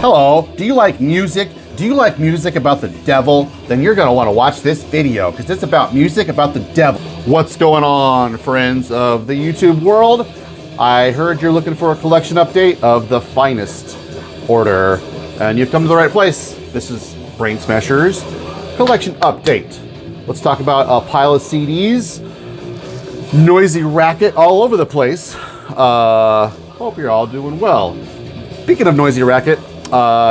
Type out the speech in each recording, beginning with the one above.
Hello, do you like music? Do you like music about the devil? Then you're gonna wanna watch this video because it's about music about the devil. What's going on, friends of the YouTube world? I heard you're looking for a collection update of the finest order, and you've come to the right place. This is Brainsmasher's collection update. Let's talk about a pile of CDs, noisy racket all over the place. Hope you're all doing well. Speaking of noisy racket,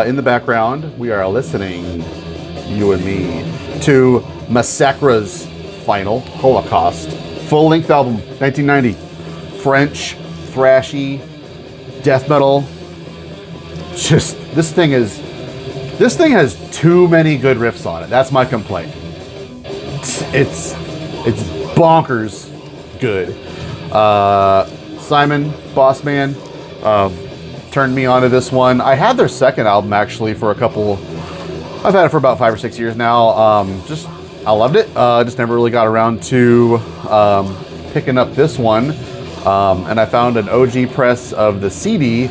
in the background, we are listening, you and me, to Massacre's final Holocaust full-length album, 1990. French, thrashy, death metal. Just, this thing has too many good riffs on it. That's my complaint. It's bonkers good. Simon, Bossman, turned me onto this one. I had their second album actually for I've had it for about 5 or 6 years now. I loved it. Just never really got around to picking up this one. And I found an OG press of the CD,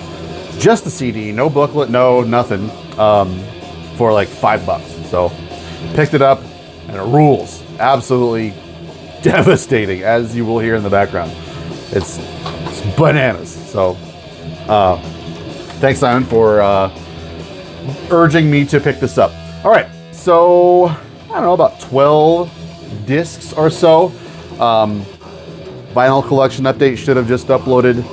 just the CD, no booklet, no nothing, for like $5. So picked it up and it rules. Absolutely devastating, as you will hear in the background. It's bananas. So thanks, Simon, for urging me to pick this up. All right, so I don't know, about 12 discs or so. Vinyl collection update should have just uploaded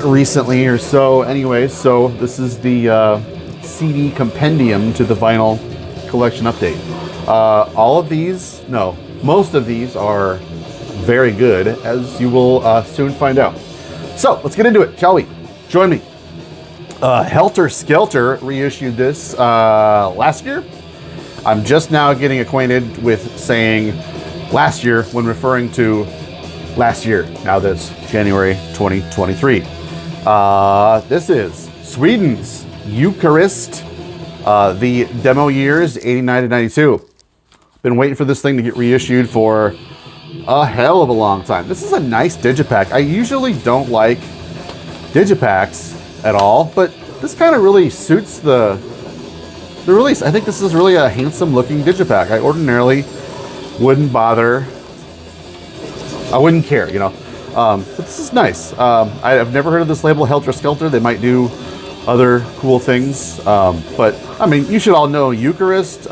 recently or so. Anyways, so this is the CD compendium to the vinyl collection update. Most of these are very good, as you will soon find out. So let's get into it, shall we? Join me. Helter Skelter reissued this last year. I'm just now getting acquainted with saying last year when referring to last year. Now that's January 2023. This is Sweden's Eucharist, the demo years 89 to 92. Been waiting for this thing to get reissued for a hell of a long time. This is a nice digipack. I usually don't like digipacks at all, but this kind of really suits the release. I think this is really a handsome looking digipack. I ordinarily wouldn't bother. I wouldn't care, you know. But this is nice. I've never heard of this label, Helter Skelter. They might do other cool things. But I mean, you should all know Eucharist.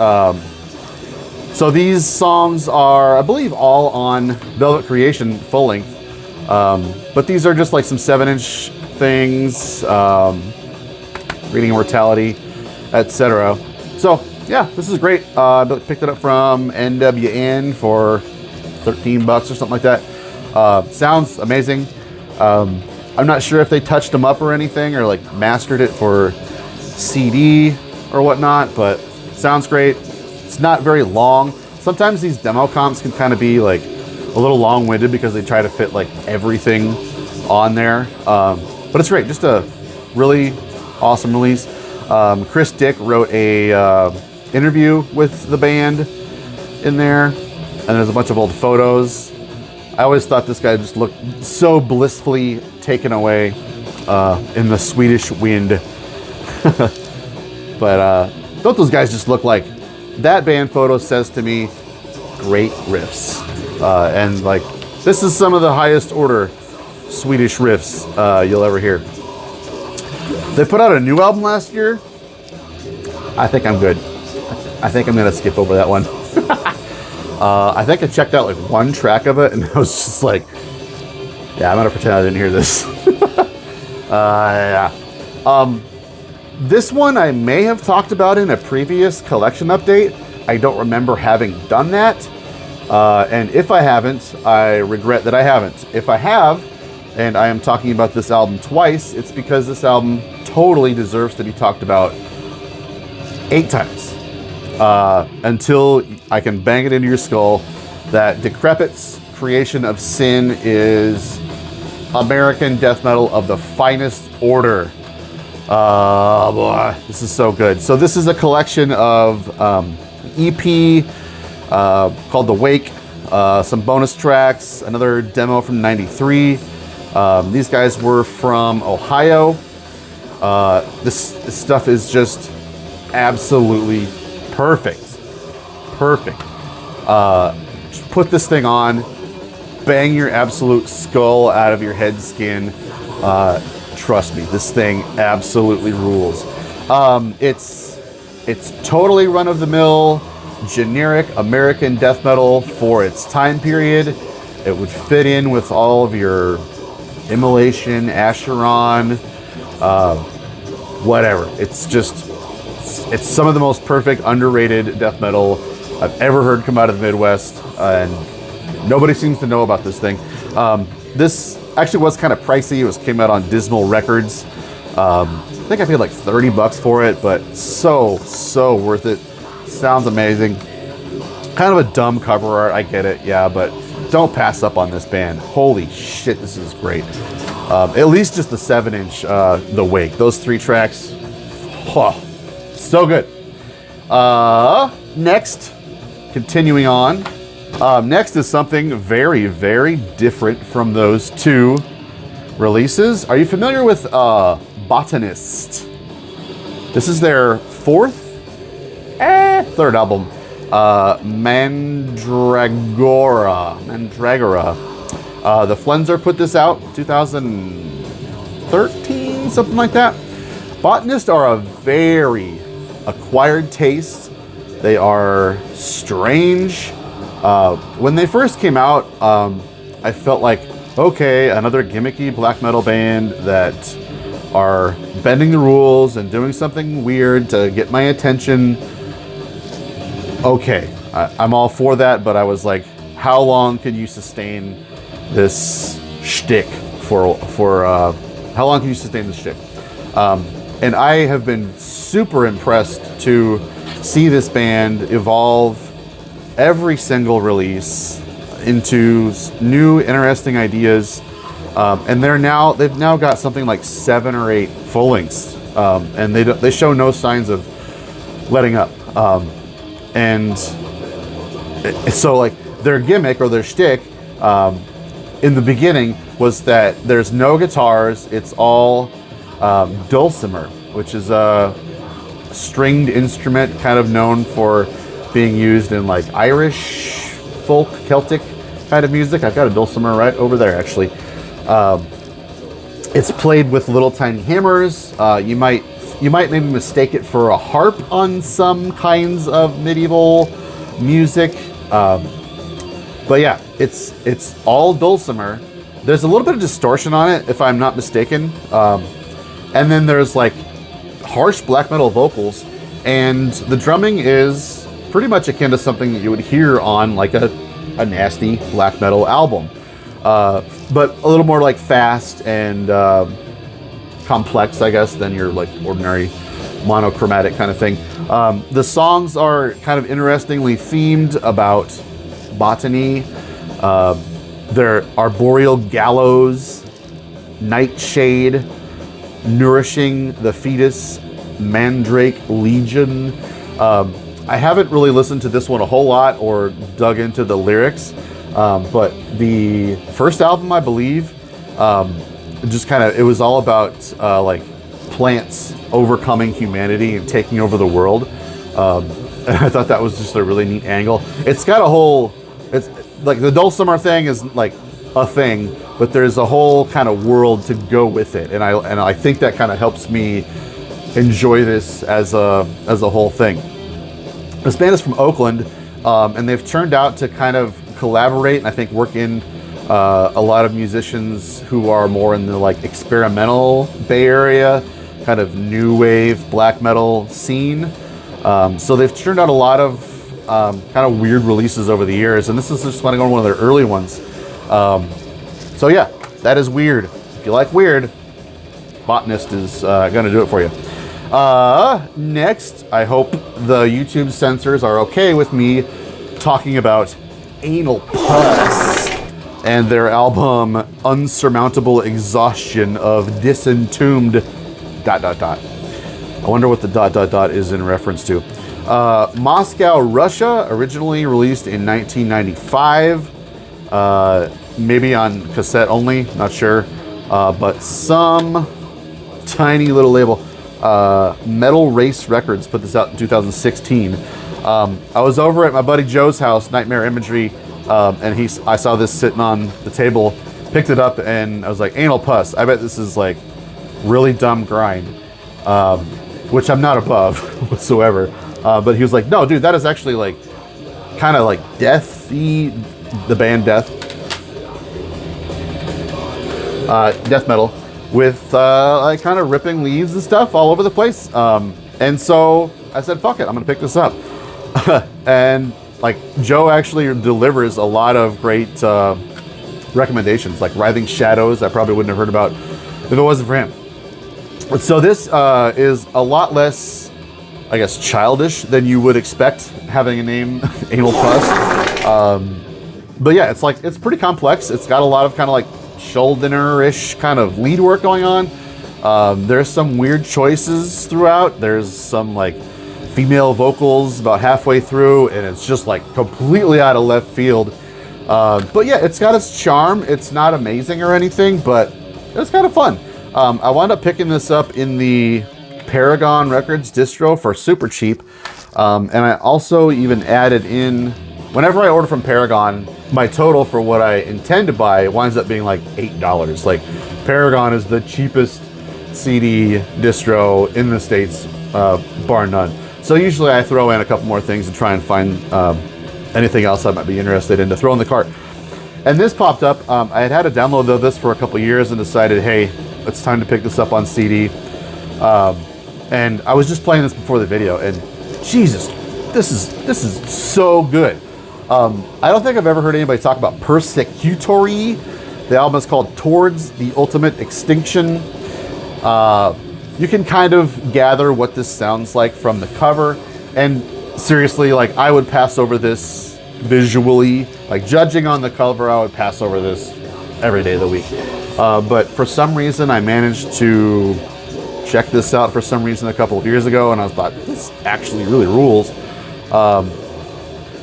So these songs are, I believe, all on Velvet Creation full length. But these are just like some 7-inch things, Reading Immortality, etc. So yeah, this is great. I picked it up from NWN for $13 or something like that. Sounds amazing. I'm not sure if they touched them up or anything, or like mastered it for CD or whatnot, but sounds great. It's not very long. Sometimes these demo comps can kind of be like a little long-winded because they try to fit like everything on there. But it's great. Just a really awesome release. Chris Dick wrote a interview with the band in there, and there's a bunch of old photos. I always thought this guy just looked so blissfully taken away in the Swedish wind. But don't those guys just look like, that band photo says to me, great riffs. And like, this is some of the highest order Swedish riffs you'll ever hear. They put out a new album last year. I think I'm good. I think I'm gonna skip over that one. I think I checked out like one track of it and I was just like, yeah, I'm gonna pretend I didn't hear this. Yeah. This one I may have talked about in a previous collection update. I don't remember having done that. And if I haven't, I regret that I haven't. If I have, and I am talking about this album twice, it's because this album totally deserves to be talked about 8 times. Until I can bang it into your skull that Decrepit's Creation of Sin is American death metal of the finest order. Boy, this is so good. So this is a collection of EP called The Wake, some bonus tracks, another demo from '93. These guys were from Ohio. This stuff is just absolutely perfect. Perfect. Just put this thing on, bang your absolute skull out of your head skin. Trust me, this thing absolutely rules. It's totally run-of-the-mill, generic American death metal for its time period. It would fit in with all of your Immolation, Acheron, whatever. It's some of the most perfect, underrated death metal I've ever heard come out of the Midwest, and nobody seems to know about this thing. This actually was kind of pricey. It came out on Dismal Records. I think I paid like $30 for it, but so worth it. Sounds amazing. Kind of a dumb cover art, I get it, yeah, but don't pass up on this band. Holy shit, this is great. At least just the 7-inch, The Wake. Those 3 tracks, so good. Next, continuing on. Next is something very, very different from those 2 releases. Are you familiar with Botanist? This is their third album. Mandragora. The Flenser put this out 2013, something like that. Botanist are a very acquired taste. They are strange. When they first came out, I felt like, okay, another gimmicky black metal band that are bending the rules and doing something weird to get my attention. Okay, I'm all for that, but I was like, how long can you sustain this shtick how long can you sustain this shtick? And I have been super impressed to see this band evolve every single release into new, interesting ideas. And they've now got something like 7 or 8 full lengths, and they show no signs of letting up. And so, like, their gimmick or their shtick in the beginning was that there's no guitars; it's all dulcimer, which is a stringed instrument kind of known for being used in like Irish folk, Celtic kind of music. I've got a dulcimer right over there, actually. It's played with little tiny hammers. You might maybe mistake it for a harp on some kinds of medieval music. But yeah, it's all dulcimer. There's a little bit of distortion on it, if I'm not mistaken. And then there's like harsh black metal vocals, and the drumming is pretty much akin to something that you would hear on like a nasty black metal album. But a little more like fast and complex, I guess, than your like ordinary monochromatic kind of thing. The songs are kind of interestingly themed about botany. There are arboreal gallows, nightshade, nourishing the fetus, mandrake legion. I haven't really listened to this one a whole lot or dug into the lyrics, but the first album, I believe, it was all about like plants overcoming humanity and taking over the world. And I thought that was just a really neat angle. It's got it's like the dulcimer thing is like a thing, but there's a whole kind of world to go with it, and I think that kind of helps me enjoy this as a whole thing. This band is from Oakland, and they've turned out to kind of collaborate and I think work in a lot of musicians who are more in the like experimental Bay Area kind of new wave black metal scene. So they've turned out a lot of kind of weird releases over the years, and this is just one of their early ones. So yeah, that is weird. If you like weird, Botanist is gonna do it for you. Next, I hope the YouTube censors are okay with me talking about Anal Pus and their album Unsurmountable Exhaustion of Disentombed ... I wonder what the ... is in reference to. Moscow, Russia, originally released in 1995. Maybe on cassette only, not sure. But some tiny little label. Metal Race Records put this out in 2016. I was over at my buddy Joe's house, Nightmare Imagery, and I saw this sitting on the table, picked it up, and I was like, anal pus. I bet this is like really dumb grind, which I'm not above whatsoever. But he was like, no, dude, that is actually like kind of like deathy, the band Death. Death metal with like kind of ripping leaves and stuff all over the place. And so I said, fuck it, I'm gonna pick this up. And like Joe actually delivers a lot of great recommendations, like Writhing Shadows I probably wouldn't have heard about if it wasn't for him. So this is a lot less, I guess, childish than you would expect having a name, Anal Pus. But yeah, it's pretty complex. It's got a lot of kind of like Schuldiner-ish kind of lead work going on. There's some weird choices throughout. There's some like female vocals about halfway through, and it's just like completely out of left field. But yeah, it's got its charm. It's not amazing or anything, but it's kind of fun. I wound up picking this up in the Paragon Records distro for super cheap. And I also even added in, whenever I order from Paragon, my total for what I intend to buy winds up being like $8. Like, Paragon is the cheapest CD distro in the States, bar none. So usually I throw in a couple more things and try and find anything else I might be interested in to throw in the cart. And this popped up. I had a download of this for a couple years and decided, hey, it's time to pick this up on CD. And I was just playing this before the video, and Jesus, this is so good. I don't think I've ever heard anybody talk about Persecutory. The album is called Towards the Ultimate Extinction. You can kind of gather what this sounds like from the cover, and seriously, like, I would pass over this visually. Like, judging on the cover, I would pass over this every day of the week. But for some reason, I managed to check this out for some reason a couple of years ago, and I thought, this actually really rules.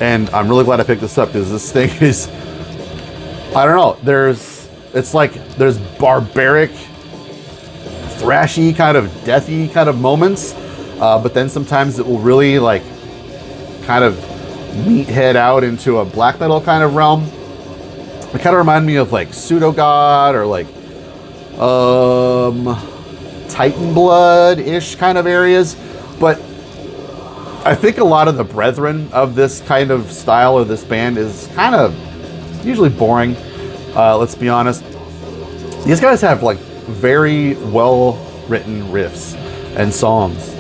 And I'm really glad I picked this up, because this thing is, I don't know, there's barbaric, thrashy, kind of deathy kind of moments, but then sometimes it will really like kind of meathead out into a black metal kind of realm. It kind of reminded me of like Pseudo God or like Titan Blood-ish kind of areas, but I think a lot of the brethren of this kind of style of this band is kind of usually boring. Let's be honest. These guys have like very well written riffs and songs.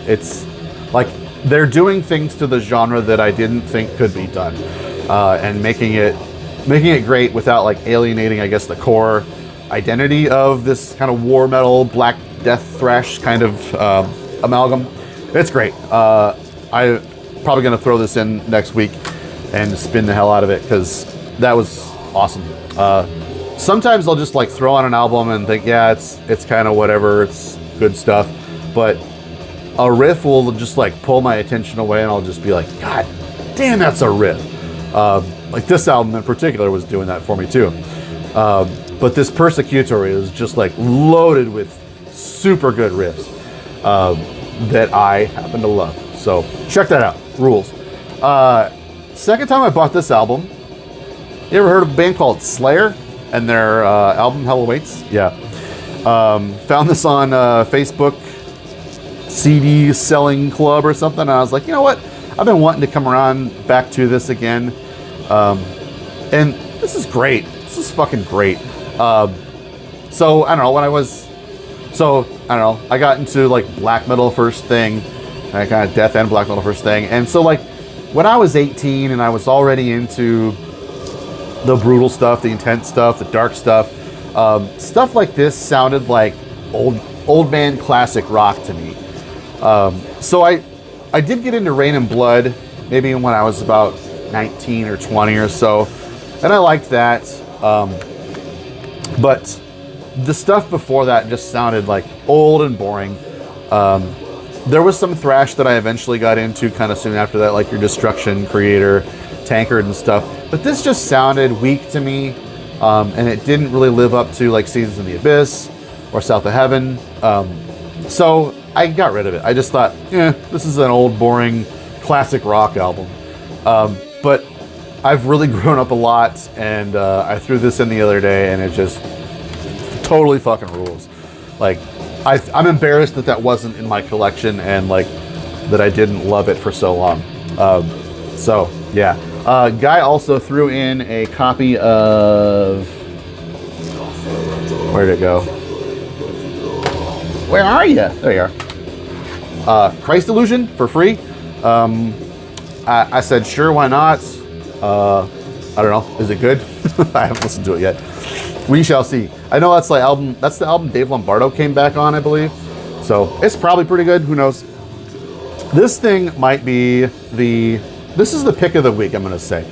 It's like they're doing things to the genre that I didn't think could be done, and making it great without like alienating, I guess, the core identity of this kind of war metal, black death thrash kind of amalgam. It's great. I'm probably going to throw this in next week and spin the hell out of it, because that was awesome. Sometimes I'll just like throw on an album and think, yeah, it's kind of whatever, it's good stuff. But a riff will just like pull my attention away, and I'll just be like, God damn, that's a riff. Like this album in particular was doing that for me too. But this Persecutory is just like loaded with super good riffs that I happen to love. So check that out. Rules. Second time I bought this album. You ever heard of a band called Slayer and their album Hell Awaits? Yeah. Found this on Facebook CD selling club or something. And I was like, you know what? I've been wanting to come around back to this again. And this is great. This is fucking great. So I don't know, I got into like black metal first thing, kind of death and black metal first thing. And so like when I was 18 and I was already into the brutal stuff, the intense stuff, the dark stuff, stuff like this sounded like old man classic rock to me. So I did get into Rain and Blood maybe when I was about 19 or 20 or so, and I liked that. But the stuff before that just sounded like old and boring. There was some thrash that I eventually got into kind of soon after that, like your Destruction, Creator, Tankard and stuff. But this just sounded weak to me, and it didn't really live up to like Seasons in the Abyss or South of Heaven. So I got rid of it. I just thought, this is an old, boring, classic rock album. But I've really grown up a lot, and I threw this in the other day, and it just totally fucking rules. Like, I'm embarrassed that that wasn't in my collection, and like that I didn't love it for so long. So yeah. Guy also threw in a copy of, where'd it go? Where are you? There you are. Christ Illusion for free. I said, sure, why not? I don't know. Is it good? I haven't listened to it yet. We shall see. I know that's the album Dave Lombardo came back on, I believe. So it's probably pretty good. Who knows? This thing might be this is the pick of the week, I'm going to say.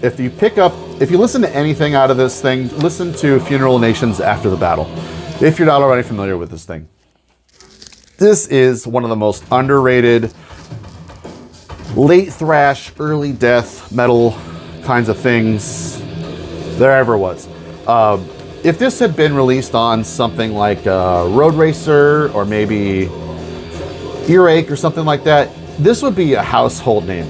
If you listen to anything out of this thing, listen to Funeral Nations After the Battle. If you're not already familiar with this thing. This is one of the most underrated late thrash, early death metal kinds of things there ever was. If this had been released on something like Road Racer or maybe Earache or something like that, this would be a household name.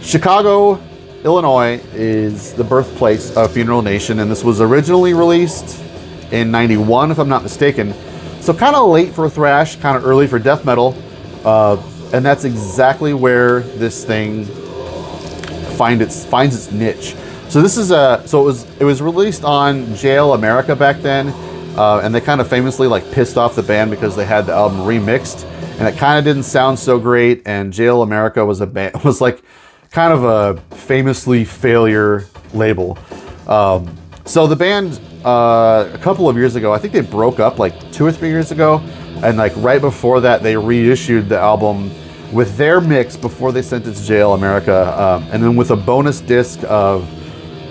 Chicago, Illinois is the birthplace of Funeral Nation, and this was originally released in '91, if I'm not mistaken. So kind of late for thrash, kind of early for death metal, and that's exactly where this thing finds its niche. So this is it was released on Jail America back then, and they kind of famously like pissed off the band because they had the album remixed, and it kind of didn't sound so great. And Jail America was like kind of a famously failure label. So the band a couple of years ago, I think they broke up like 2 or 3 years ago, and like right before that they reissued the album with their mix before they sent it to Jail America, and then with a bonus disc of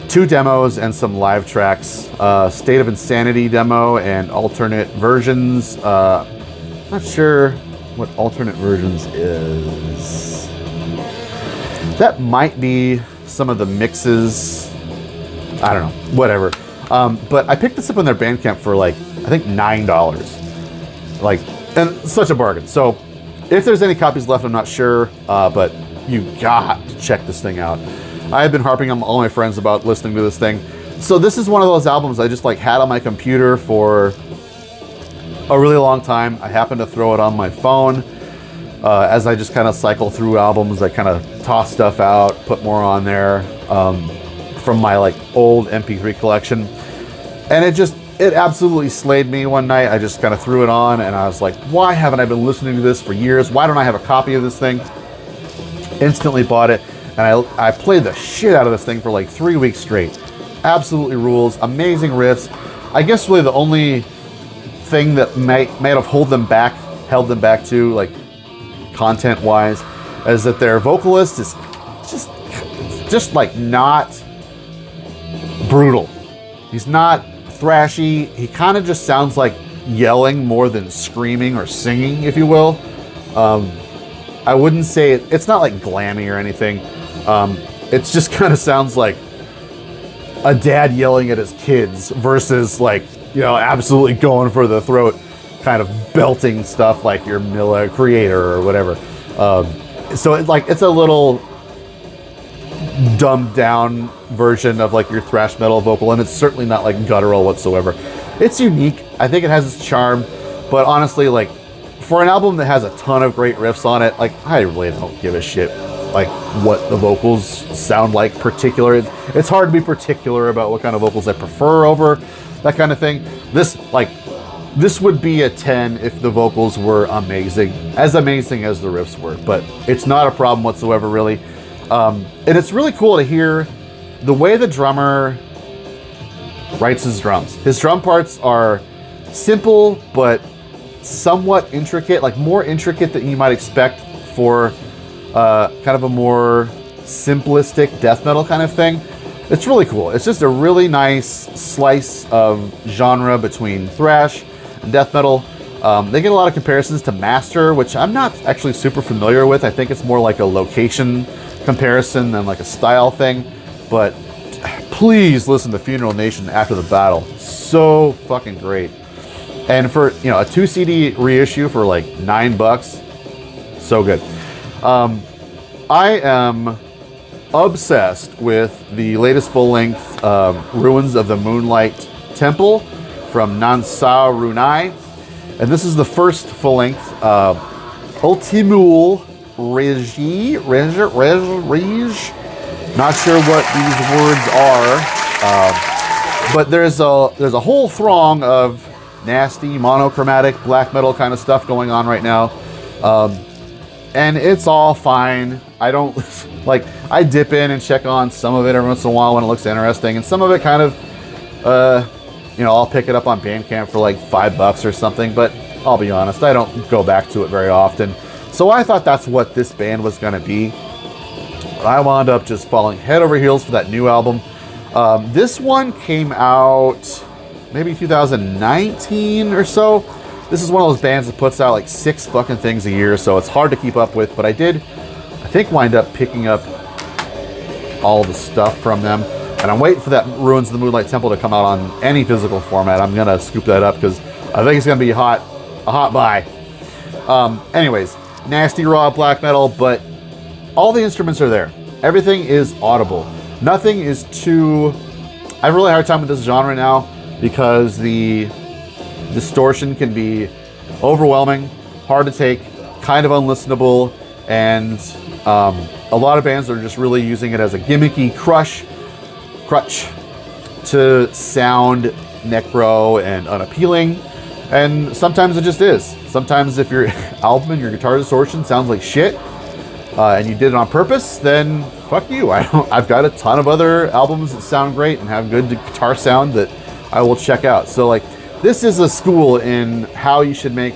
2 demos and some live tracks, State of Insanity demo and alternate versions. Not sure what alternate versions is. That might be some of the mixes. I don't know, whatever. But I picked this up on their Bandcamp for like, I think $9. Like, and such a bargain. So if there's any copies left, I'm not sure, but you got to check this thing out. I have been harping on all my friends about listening to this thing. So this is one of those albums I just like had on my computer for a really long time. I happened to throw it on my phone. As I just kind of cycle through albums, I kind of toss stuff out, put more on there from my like old MP3 collection. And it absolutely slayed me one night. I just kind of threw it on and I was like, why haven't I been listening to this for years? Why don't I have a copy of this thing? Instantly bought it. And I played the shit out of this thing for like 3 weeks straight. Absolutely rules. Amazing riffs. I guess really the only thing that might have held them back to like content-wise is that their vocalist is just like not brutal. He's not thrashy. He kind of just sounds like yelling more than screaming or singing, if you will. I wouldn't say it's not like glammy or anything. It just kind of sounds like a dad yelling at his kids versus like, absolutely going for the throat, kind of belting stuff like your Milla Creator or whatever. So it's a little dumbed down version of like your thrash metal vocal, and it's certainly not like guttural whatsoever. It's unique. I think it has its charm, but honestly, like for an album that has a ton of great riffs on it, like I really don't give a shit like what the vocals sound like particular. It's hard to be particular about what kind of vocals I prefer over that kind of thing. This would be a 10 if the vocals were amazing as the riffs were, but it's not a problem whatsoever, really. And it's really cool to hear the way the drummer writes his drums. His drum parts are simple, but somewhat intricate, like more intricate than you might expect for kind of a more simplistic death metal kind of thing. It's really cool. It's just a really nice slice of genre between thrash and death metal. They get a lot of comparisons to Master, which I'm not actually super familiar with. I think it's more like a location comparison than like a style thing. But please listen to Funeral Nation After the Battle. So fucking great. And for, you know, a 2 CD reissue for like $9, so good. I am obsessed with the latest full-length Ruins of the Moonlight Temple from Nonsarunai. And this is the first full-length Ultimul Regi. Not sure what these words are, but there's a whole throng of nasty monochromatic black metal kind of stuff going on right now, and it's all fine. I don't like. I dip in and check on some of it every once in a while when it looks interesting, and some of it kind of, you know, I'll pick it up on Bandcamp for like $5 or something. But I'll be honest, I don't go back to it very often. So I thought that's what this band was going to be. I wound up just falling head over heels for that new album. This one came out maybe 2019 or so. This is one of those bands that puts out like 6 fucking things a year, so it's hard to keep up with. But I think, wind up picking up all the stuff from them. And I'm waiting for that Ruins of the Moonlight Temple to come out on any physical format. I'm going to scoop that up because I think it's going to be a hot buy. Anyways, nasty raw black metal, but all the instruments are there. Everything is audible. Nothing is too... I have a really hard time with this genre now because the distortion can be overwhelming, hard to take, kind of unlistenable, and a lot of bands are just really using it as a gimmicky crutch to sound necro and unappealing. And sometimes it just is. Sometimes if your album and your guitar distortion sounds like shit, and you did it on purpose, then fuck you. I've got a ton of other albums that sound great and have good guitar sound that I will check out. So like, this is a school in how you should make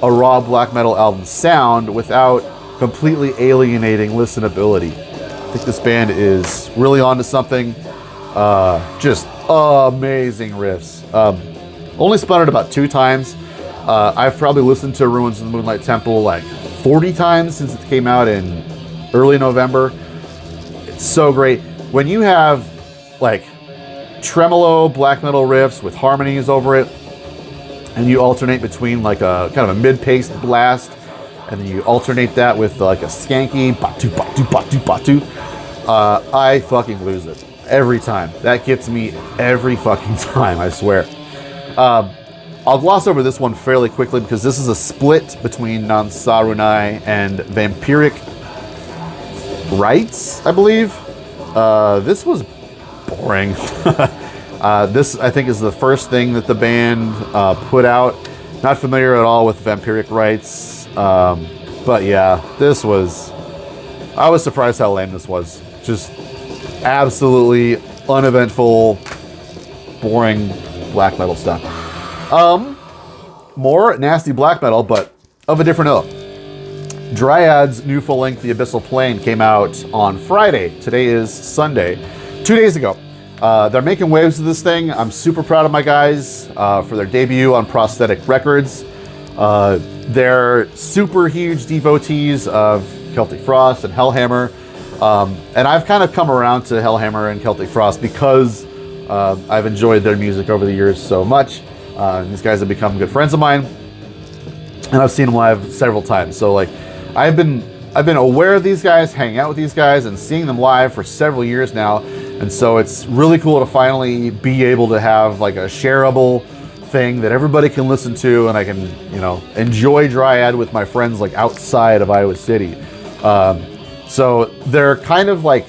a raw black metal album sound without completely alienating listenability. I think this band is really onto something. Just amazing riffs. Only spun it about 2 times. I've probably listened to Ruins of the Moonlight Temple like 40 times since it came out in early November. It's so great. When you have like tremolo black metal riffs with harmonies over it, and you alternate between like a kind of a mid-paced blast, and then you alternate that with like a skanky batu batu batu batu, I fucking lose it every time. That gets me every fucking time, I swear. I'll gloss over this one fairly quickly because this is a split between Nonsarunai and Vampiric Rites, I believe. This was boring. This, I think, is the first thing that the band put out. Not familiar at all with Vampiric Rites. But yeah, I was surprised how lame this was. Just absolutely uneventful, boring black metal stuff. More nasty black metal, but of a different ilk. Dryad's new full-length The Abyssal Plane came out on Friday. Today is Sunday. 2 days ago. They're making waves with this thing. I'm super proud of my guys for their debut on Prosthetic Records. They're super huge devotees of Celtic Frost and Hellhammer. And I've kind of come around to Hellhammer and Celtic Frost because I've enjoyed their music over the years so much. These guys have become good friends of mine, and I've seen them live several times. So like, I've been aware of these guys, hanging out with these guys, and seeing them live for several years now. And so it's really cool to finally be able to have like a shareable thing that everybody can listen to, and I can, you know, enjoy Dryad with my friends like outside of Iowa City. So they're kind of like,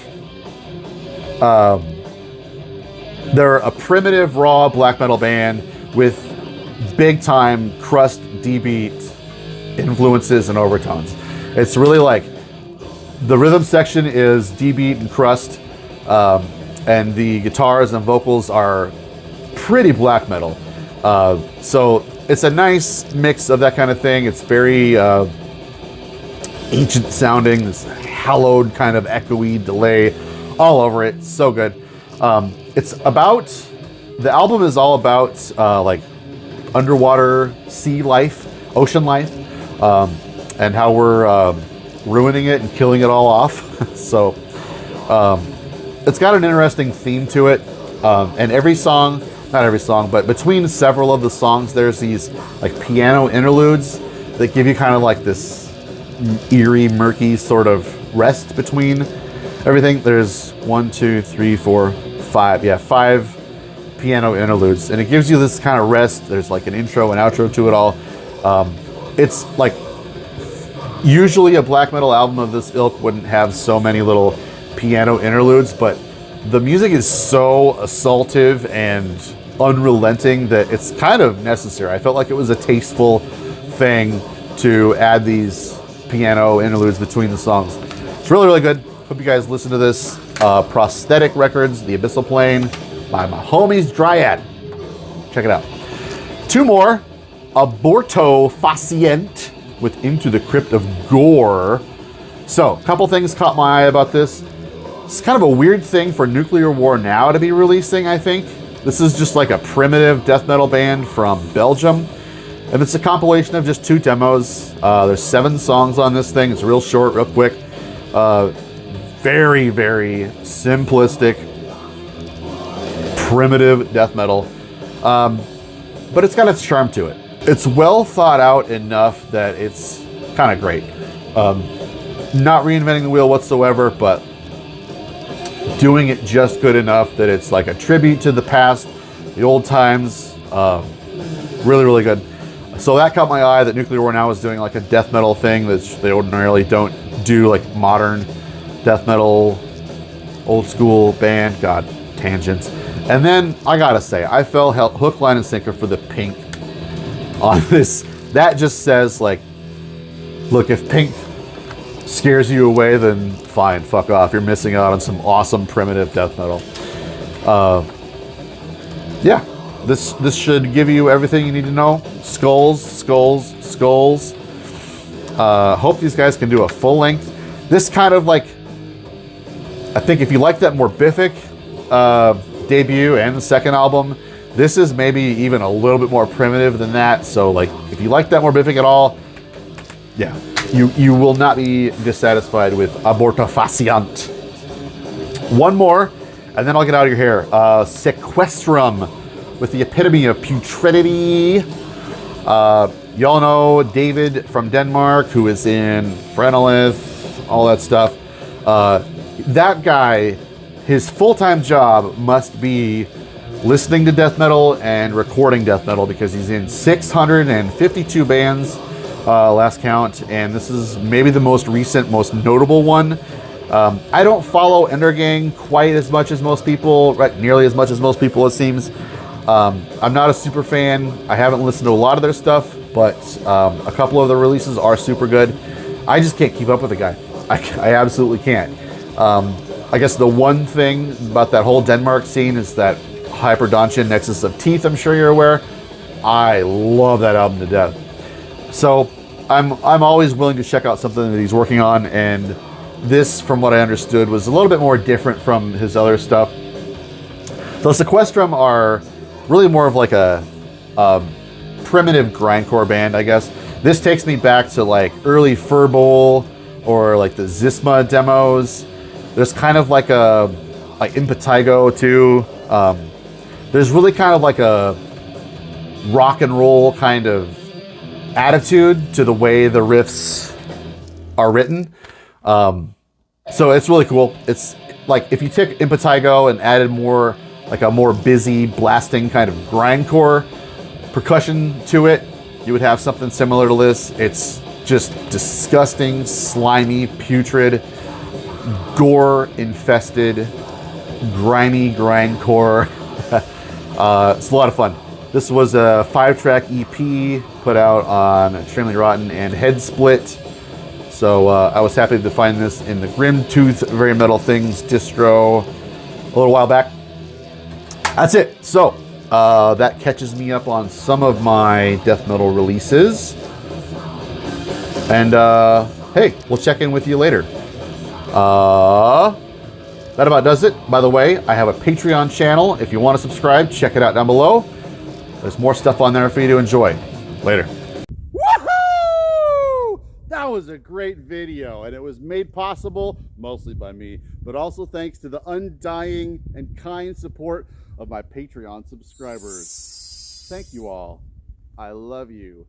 they're a primitive raw black metal band with big time crust D-beat influences and overtones. It's really like the rhythm section is D-beat and crust, and the guitars and vocals are pretty black metal. So it's a nice mix of that kind of thing. It's very ancient sounding, this hallowed kind of echoey delay all over it. So good. The album is all about like underwater sea life, ocean life, and how we're ruining it and killing it all off. So it's got an interesting theme to it, and every song not every song, but between several of the songs, there's these like piano interludes that give you kind of like this eerie, murky sort of rest between everything. There's 1, 2, 3, 4, 5. Yeah, 5 piano interludes, and it gives you this kind of rest. There's like an intro and outro to it all. It's like usually a black metal album of this ilk wouldn't have so many little piano interludes, but the music is so assaultive and unrelenting that it's kind of necessary. I felt like it was a tasteful thing to add these piano interludes between the songs. It's really, really good. Hope you guys listen to this. Prosthetic Records, The Abyssal Plane by my homies Dryad. Check it out. 2 more. Aborto Facient with Into the Crypt of Gore. So, a couple things caught my eye about this. It's kind of a weird thing for Nuclear War Now to be releasing, I think. This is just like a primitive death metal band from Belgium. And it's a compilation of just 2 demos. There's 7 songs on this thing. It's real short, real quick. Very, very simplistic, primitive death metal. But it's got its charm to it. It's well thought out enough that it's kind of great. Not reinventing the wheel whatsoever, but doing it just good enough that it's like a tribute to the past, the old times. Really, really good. So that caught my eye that Nuclear War Now is doing like a death metal thing that they ordinarily don't do, like modern death metal, old school band. God, tangents. And then I gotta say, I fell hook, line, and sinker for the Pink on this. That just says like, look, if Pink scares you away, then fine, fuck off. You're missing out on some awesome primitive death metal. Yeah, this should give you everything you need to know. Skulls, skulls, skulls. Hope these guys can do a full length. This kind of like, I think if you like that Morbific debut and the second album, this is maybe even a little bit more primitive than that. So like, if you like that Morbific at all, yeah, you will not be dissatisfied with Aborto Facient. 1 more, and then I'll get out of your hair. Sequestrum with the epitome of putridity. Y'all know David from Denmark, who is in Frenolith, all that stuff. That guy, his full-time job must be listening to death metal and recording death metal, because he's in 652 bands, last count, and this is maybe the most recent, most notable one. I don't follow Endergang quite as much as most people, right? Nearly as much as most people, it seems. I'm not a super fan. I haven't listened to a lot of their stuff, but a couple of the releases are super good. I just can't keep up with the guy. I absolutely can't. I guess the one thing about that whole Denmark scene is that Hyperdontian Nexus of Teeth, I'm sure you're aware. I love that album to death. So I'm always willing to check out something that he's working on, and this, from what I understood, was a little bit more different from his other stuff. The Sequestrum are really more of like a primitive grindcore band, I guess. This takes me back to like early Furbowl or like the Zisma demos. There's kind of like a Impetigo too. There's really kind of like a rock and roll kind of attitude to the way the riffs are written. So it's really cool. It's like if you took Impetigo and added more like a more busy blasting kind of grindcore percussion to it, you would have something similar to this. It's just disgusting, slimy, putrid, gore infested, grimy grindcore. It's a lot of fun. This was a 5-track EP put out on Extremely Rotten and Head Split. So I was happy to find this in the Grimtooth Very Metal Things distro a little while back. That's it. So that catches me up on some of my death metal releases. And hey, we'll check in with you later. That about does it. By the way, I have a Patreon channel. If you want to subscribe, check it out down below. There's more stuff on there for you to enjoy. Later. Woohoo! That was was a great video, and it was made possible mostly by me, but also thanks to the undying and kind support of my Patreon subscribers. Thank you all. I love you.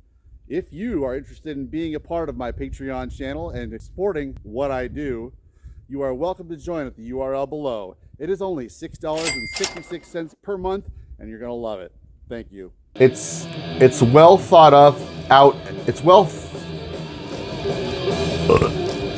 If you are interested in being a part of my Patreon channel and supporting what I do, you are welcome to join at the URL below. It is only $6.66 per month, and you're gonna love it. Thank you. It's well thought of out. It's well.